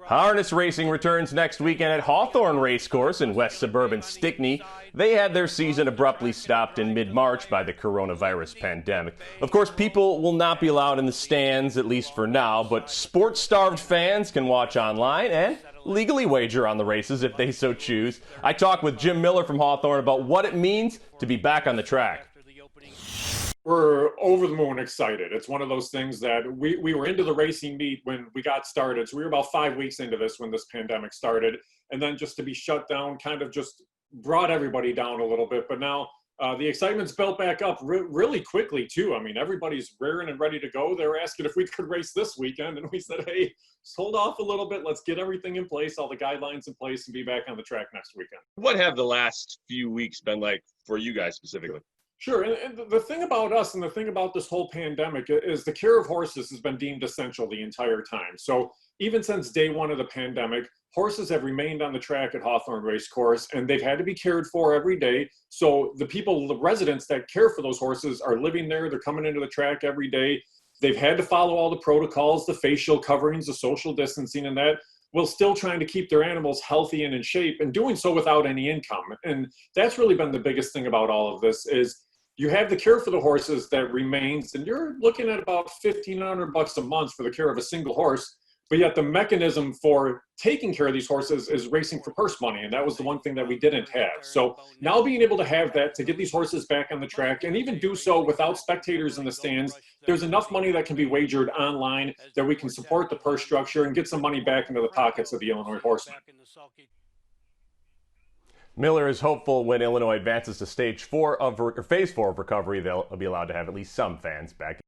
Harness racing returns next weekend at Hawthorne Race Course in west suburban Stickney. They had their season abruptly stopped in mid-March by the coronavirus pandemic. Of course, people will not be allowed in the stands, at least for now, but sports-starved fans can watch online and legally wager on the races if they so choose. I talked with Jim Miller from Hawthorne about what it means to be back on the track. We're over the moon excited. It's one of those things that we were into the racing meet when we got started. So we were about 5 weeks into this when this pandemic started. And then just to be shut down kind of just brought everybody down a little bit. But now the excitement's built back up really quickly too. I mean, everybody's rearing and ready to go. They were asking if we could race this weekend. And we said, hey, just hold off a little bit. Let's get everything in place, all the guidelines in place, and be back on the track next weekend. What have the last few weeks been like for you guys specifically? Sure. And the thing about us and the thing about this whole pandemic is the care of horses has been deemed essential the entire time. So even since day one of the pandemic, horses have remained on the track at Hawthorne Race Course, and they've had to be cared for every day. So the residents that care for those horses are living there. They're coming into the track every day. They've had to follow all the protocols, the facial coverings, the social distancing, and that, while still trying to keep their animals healthy and in shape, and doing so without any income. And that's really been the biggest thing about all of this is you have the care for the horses that remains, and you're looking at about $1,500 a month for the care of a single horse. But yet the mechanism for taking care of these horses is racing for purse money, and that was the one thing that we didn't have. So now being able to have that, to get these horses back on the track, and even do so without spectators in the stands, there's enough money that can be wagered online that we can support the purse structure and get some money back into the pockets of the Illinois horsemen. Miller is hopeful when Illinois advances to phase 4 of recovery, they'll be allowed to have at least some fans back.